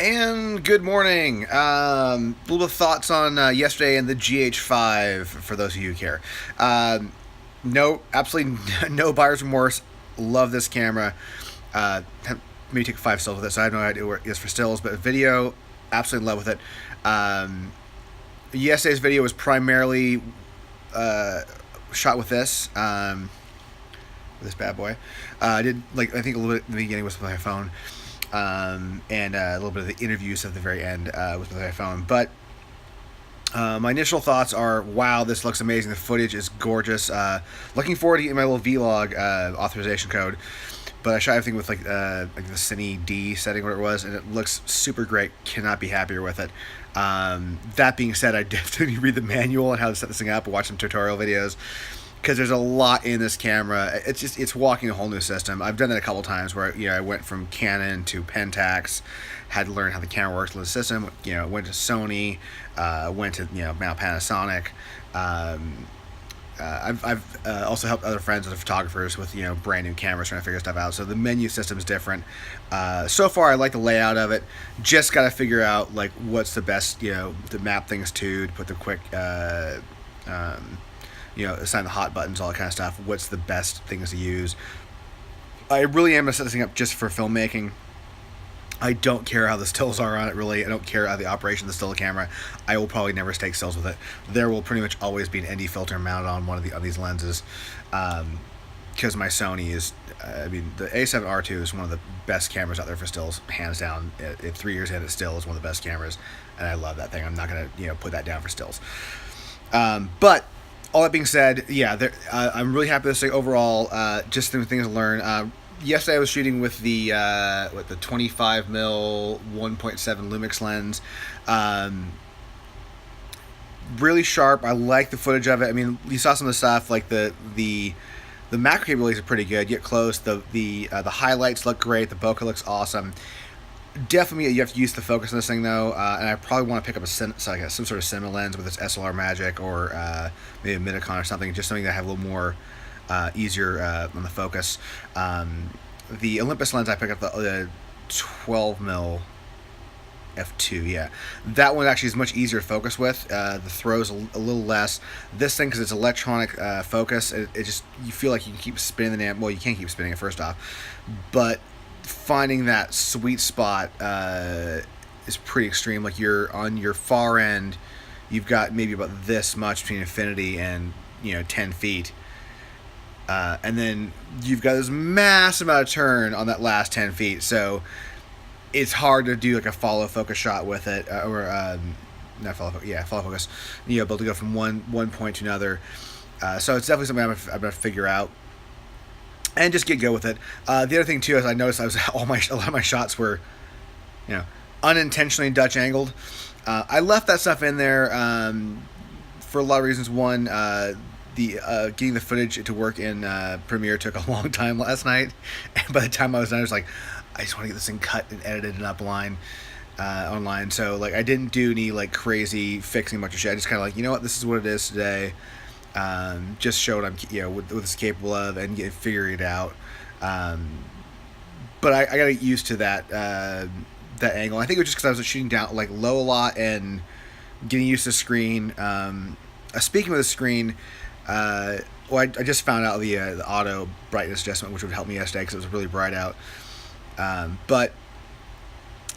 And good morning. A little bit of thoughts on yesterday and the GH5 for those of you who care. No, absolutely no buyer's remorse. Love this camera. Maybe take 5 stills with it, so I have no idea where it is for stills, but video, absolutely in love with it. Yesterday's video was primarily shot with this. This bad boy. I did I think a little bit in the beginning was with my phone. And a little bit of the interviews at the very end with my phone. But my initial thoughts are, wow, this looks amazing. The footage is gorgeous. Looking forward to getting my little vlog authorization code. But I shot everything with like the Cine D setting, whatever it was, and it looks super great. Cannot be happier with it. That being said, I definitely read the manual on how to set this thing up and watch some tutorial videos, because there's a lot in this camera. It's walking a whole new system. I've done that a couple times where I went from Canon to Pentax, had to learn how the camera works with the system. Went to Sony, went to now Panasonic. I've also helped other friends and photographers with brand new cameras, trying to figure stuff out. So the menu system's different. So far, I like the layout of it. Just got to figure out what's the best to map things to put the quick. Assign the hot buttons, all that kind of stuff. What's the best things to use? I really am going to set this thing up just for filmmaking. I don't care how the stills are on it, really. I don't care how the operation of the still camera. I will probably never take stills with it. There will pretty much always be an ND filter mounted on one of these lenses. Because my Sony is, the A7R2 is one of the best cameras out there for stills, hands down. 3 years in, it still is one of the best cameras, and I love that thing. I'm not going to put that down for stills. But all that being said, yeah, I'm really happy with this thing overall. Just things to learn. Yesterday I was shooting with the 25mm 1.7 Lumix lens. Really sharp. I like the footage of it. You saw some of the stuff like the macro capabilities are pretty good. Get close. The highlights look great. The bokeh looks awesome. Definitely, you have to use the focus on this thing though, and I probably want to pick up some sort of cinema lens with this SLR Magic or maybe a Minicon or something, just something that I have a little more easier on the focus. The Olympus lens I picked up the 12mm f2, yeah. That one actually is much easier to focus with. The throw's a little less. This thing, because it's electronic focus, it just, you feel like you can keep spinning the damn, well, you can't keep spinning it first off, but finding that sweet spot is pretty extreme. Like, you're on your far end, you've got maybe about this much between infinity and 10 feet, and then you've got this massive amount of turn on that last 10 feet, so it's hard to do like a follow focus shot with it, or not follow focus, yeah, follow focus, be able to go from one point to another. So it's definitely something I'm gonna figure out and just get go with it. The other thing too is I noticed a lot of my shots were, unintentionally Dutch angled. I left that stuff in there for a lot of reasons. One, getting the footage to work in Premiere took a long time last night, and by the time I was done, I was like, I just want to get this thing cut and edited and online. So I didn't do any crazy fixing a bunch of shit. I just kind of you know what, this is what it is today. Just show what I'm what it's capable of and figure it out. But I got to get used to that angle. I think it was just because I was shooting down low a lot and getting used to the screen. Speaking of the screen, I just found out the auto brightness adjustment, which would help me yesterday because it was really bright out. But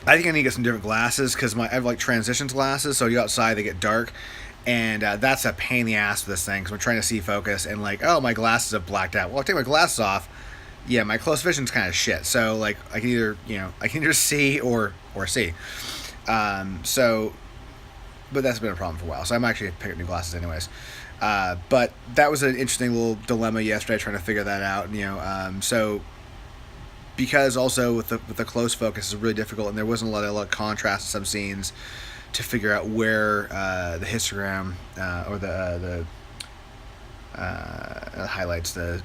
I think I need to get some different glasses because I have transitions glasses, so you go outside, they get dark, and that's a pain in the ass for this thing because we're trying to see focus and oh, my glasses have blacked out. Well, I take my glasses off, yeah, my close vision's kind of shit. So I can either see or see. But that's been a problem for a while. So I'm actually picking up new glasses anyways. But that was an interesting little dilemma yesterday, trying to figure that out. So because also with the close focus is really difficult, and there wasn't a lot of contrast in some scenes to figure out where the histogram or the highlights, the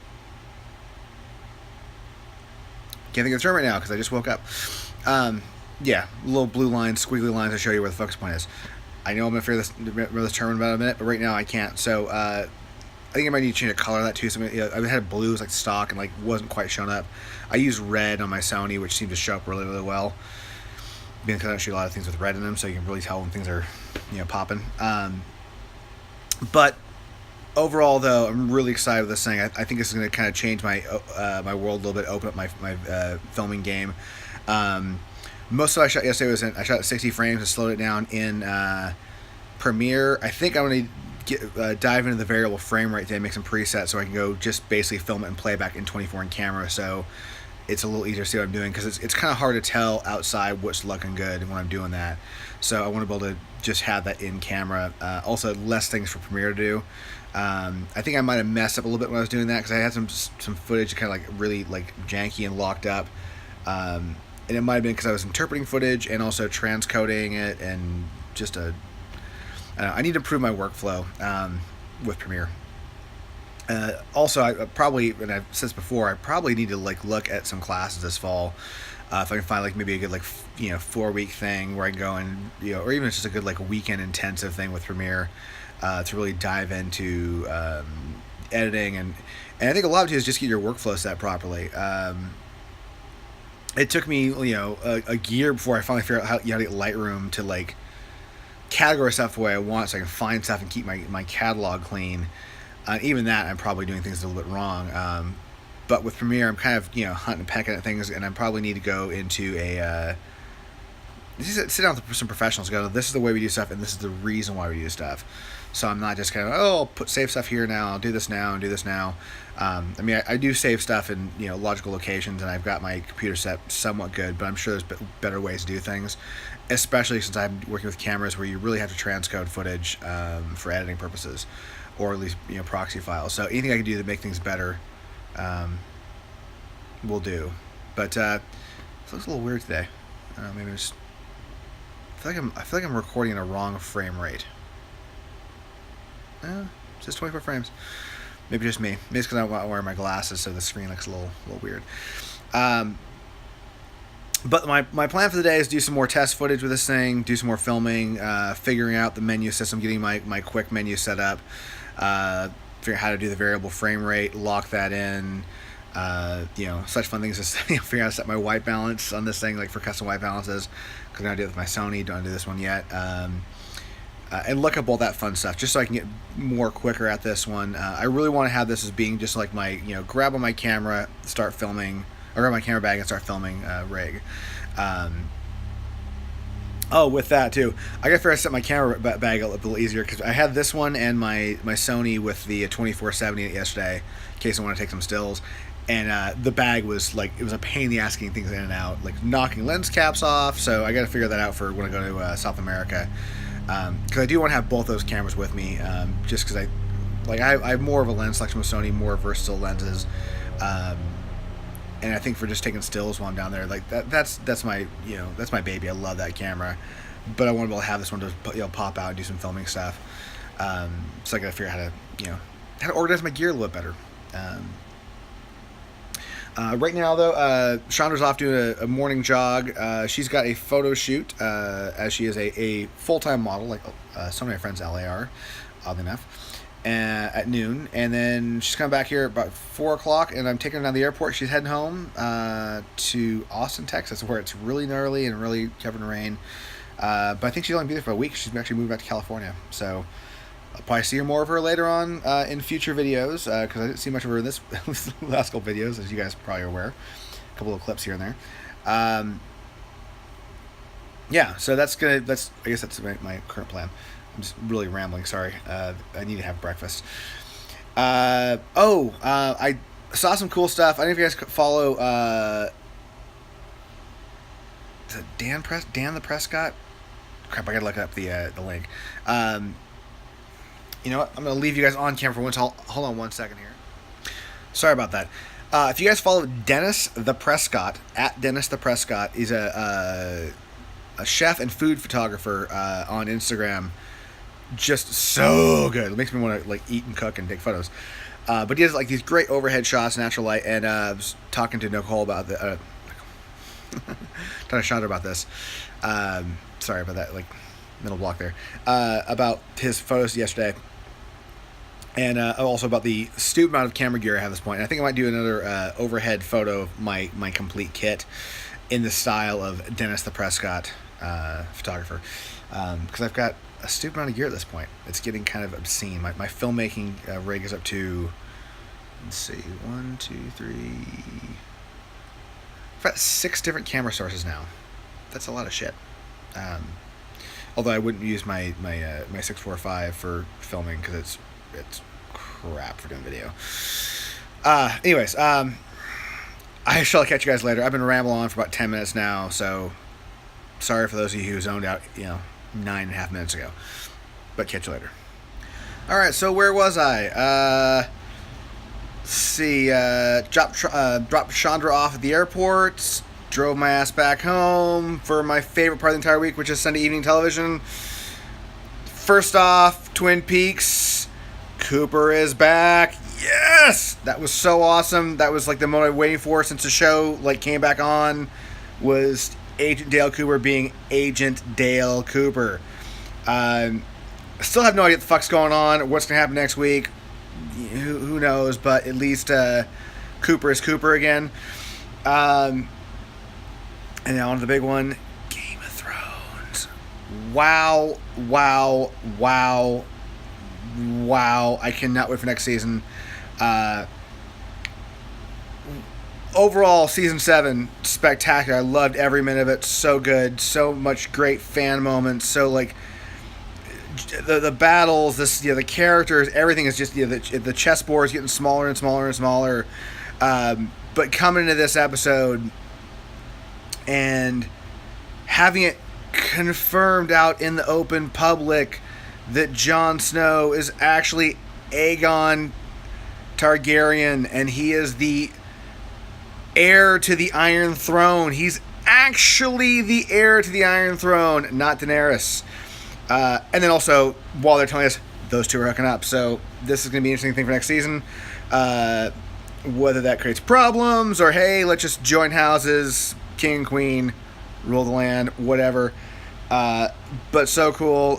can't think of the term right now because I just woke up. Yeah, little blue lines, squiggly lines to show you where the focus point is. I know I'm going to figure this term in about a minute, but right now I can't. So I think I might need to change the color of that too. So I had blue as stock and wasn't quite showing up. I used red on my Sony, which seemed to show up really, really well. because I don't shoot a lot of things with red in them, so you can really tell when things are, popping. But overall, though, I'm really excited with this thing. I think this is going to kind of change my my world a little bit, open up my filming game. Most of what I shot yesterday I shot at 60 frames and slowed it down in Premiere. I think I'm going to dive into the variable frame rate today, make some presets so I can go just basically film it and play back in 24 in camera. So it's a little easier to see what I'm doing, because it's kind of hard to tell outside what's looking good when I'm doing that. So I want to be able to just have that in camera. Also, less things for Premiere to do. I think I might have messed up a little bit when I was doing that, because I had some footage kind of like really like janky and locked up. And it might have been because I was interpreting footage and also transcoding it, and just I need to improve my workflow with Premiere. Also, I probably, and I've said this before, I probably need to like look at some classes this fall. If I can find like maybe a good 4-week thing where I can go and or even just a good like weekend intensive thing with Premiere to really dive into editing, and I think a lot of it is just get your workflow set properly. It took me a year before I finally figured out how to get Lightroom to like categorize stuff the way I want, so I can find stuff and keep my catalog clean. Even that, I'm probably doing things a little bit wrong. But with Premiere, I'm kind of hunting and pecking at things, and I probably need to go into sit down with some professionals and go, this is the way we do stuff, and this is the reason why we do stuff. So I'm not just kind of, I'll save stuff here now, I'll do this now, and do this now. I do save stuff in logical locations, and I've got my computer set somewhat good, but I'm sure there's better ways to do things, especially since I'm working with cameras where you really have to transcode footage for editing purposes, or at least proxy files. So anything I can do to make things better will do. But it looks a little weird today. Maybe just I feel like I'm recording in a wrong frame rate. It's just 24 frames. Maybe just me. Maybe it's because I'm wearing my glasses, so the screen looks a little weird. But my plan for the day is do some more test footage with this thing, do some more filming, figuring out the menu system, getting my quick menu set up, figure out how to do the variable frame rate, lock that in. Such fun things as figure out how to set my white balance on this thing, like for custom white balances, because I'm going to do it with my Sony, don't do this one yet. And look up all that fun stuff, just so I can get more quicker at this one. I really want to have this as being just like my, grab on my camera, start filming, or grab my camera bag and start filming rig. With that too, I got to figure out to set my camera bag a little easier, because I had this one and my Sony with the 24-70 yesterday, in case I want to take some stills. And the bag was like, it was a pain in the ass getting things in and out, like knocking lens caps off. So I got to figure that out for when I go to South America. Because I do want to have both those cameras with me, just because I have more of a lens selection with Sony, more versatile lenses, and I think for just taking stills while I'm down there, like that's my that's my baby. I love that camera, but I want to be able to have this one to pop out and do some filming stuff. So I got to figure out how to organize my gear a little bit better. Right now, though, Chandra's off doing a morning jog. She's got a photo shoot, as she is a full-time model, like some of my friends LA are, oddly enough, at noon. And then she's coming back here about 4 o'clock, and I'm taking her down to the airport. She's heading home to Austin, Texas, where it's really gnarly and really covered in rain. But I think she'll only be there for a week. She's actually moving back to California. So I'll probably see more of her later on in future videos, because I didn't see much of her in this last couple videos, as you guys probably are aware. A couple of clips here and there. So I guess that's my current plan. I'm just really rambling, sorry. I need to have breakfast. I saw some cool stuff. I don't know if you guys follow is it Dan the Prescott? Crap, I gotta look up the link. You know what? I'm going to leave you guys on camera for once. Hold on 1 second here. Sorry about that. If you guys follow Dennis the Prescott, at Dennis the Prescott, he's a chef and food photographer on Instagram. Just so good. It makes me want to like eat and cook and take photos. But he has like these great overhead shots, natural light, and I was talking to Nicole about the talking to Chandra about this. Sorry about that, like middle block there. About his photos yesterday. And also about the stupid amount of camera gear I have at this point. And I think I might do another overhead photo of my complete kit. in the style of Dennis the Prescott photographer. Because I've got a stupid amount of gear at this point. It's getting kind of obscene. My filmmaking rig is up to, let's see, 1, 2, 3. I've got 6 different camera sources now. That's a lot of shit. Although I wouldn't use my 645 for filming because it's crap for doing video. Anyways, I shall catch you guys later. I've been rambling on for about 10 minutes now, so sorry for those of you who zoned out, 9.5 minutes ago. But catch you later. All right, so where was I? Let's see. Dropped Chandra off at the airport. Drove my ass back home for my favorite part of the entire week, which is Sunday evening television. First off, Twin Peaks. Cooper is back. Yes! That was so awesome. That was like the moment I've been waiting for since the show came back on, was Agent Dale Cooper being Agent Dale Cooper. Still have no idea what the fuck's going on, what's going to happen next week. Who knows, but at least Cooper is Cooper again. And now on to the big one, Game of Thrones. Wow. I cannot wait for next season. Overall, season 7, spectacular. I loved every minute of it. So good. So much great fan moments. So the battles, the characters, everything is just the chessboard is getting smaller and smaller and smaller. But coming into this episode and having it confirmed out in the open public that Jon Snow is actually Aegon Targaryen, and he is the heir to the Iron Throne. He's actually the heir to the Iron Throne, not Daenerys. And then also, while they're telling us, those two are hooking up. So this is going to be an interesting thing for next season. Whether that creates problems, or hey, let's just join houses, king and queen, rule the land, whatever. But so cool.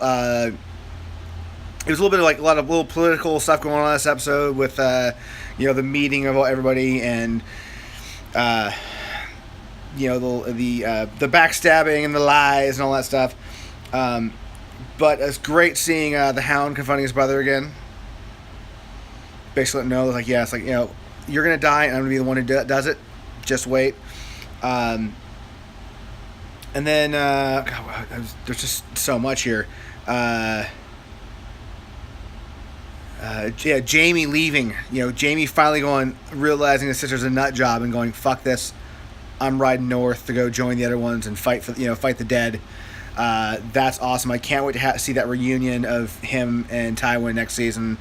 It was a little bit of a lot of little political stuff going on in this episode with, the meeting of everybody and, the backstabbing and the lies and all that stuff. But it's great seeing the Hound confronting his brother again. Basically, let him know, you're gonna die, and I'm gonna be the one who does it. Just wait. And then there's just so much here. Jamie leaving. Jamie finally realizing his sister's a nut job and going, fuck this. I'm riding north to go join the other ones and fight the dead. That's awesome. I can't wait to see that reunion of him and Tywin next season.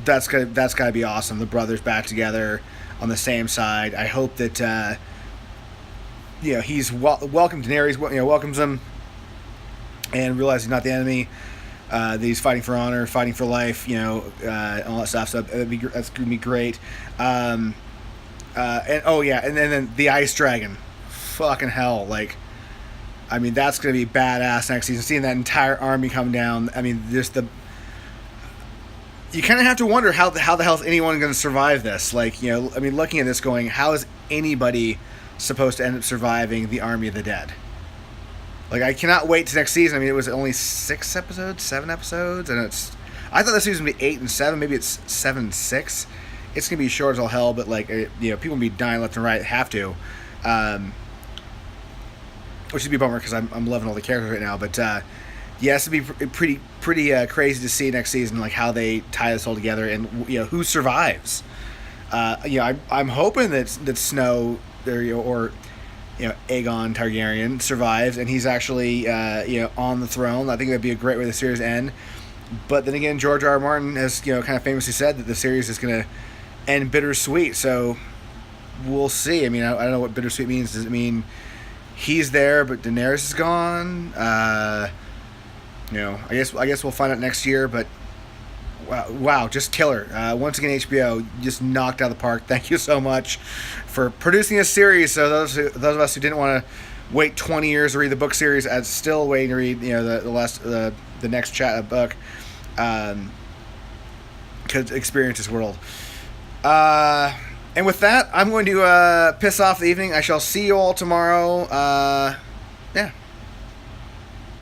That's gotta be awesome. The brothers back together on the same side. I hope that he's welcomed Daenerys. Welcomes him and realizes he's not the enemy. That he's fighting for honor, fighting for life, all that stuff. So that's gonna be great. And then the Ice Dragon, fucking hell, that's gonna be badass next season. Seeing that entire army come down. You kind of have to wonder how the hell is anyone going to survive this? Looking at this, going, how is anybody supposed to end up surviving the army of the dead? I cannot wait to next season. it was only 7 episodes, and I thought this season would be 8 and 7. Maybe it's 7 and 6. It's gonna be short as all hell, but people will be dying left and right. Have to, which would be a bummer because I'm loving all the characters right now. But yes, it'd be pretty crazy to see next season, how they tie this all together and who survives. I'm hoping that Snow or Aegon Targaryen survives, and he's actually, on the throne. I think that'd be a great way the series end. But then again, George R. R. Martin has, kind of famously said that the series is going to end bittersweet. So we'll see. I don't know what bittersweet means. Does it mean he's there, but Daenerys is gone? I guess we'll find out next year. But wow, just killer. Once again, HBO just knocked out of the park. Thank you so much for producing this series. So those of us who didn't want to wait 20 years to read the book series, I'm still waiting to read the next book, could experience this world. And with that, I'm going to piss off the evening. I shall see you all tomorrow. Yeah.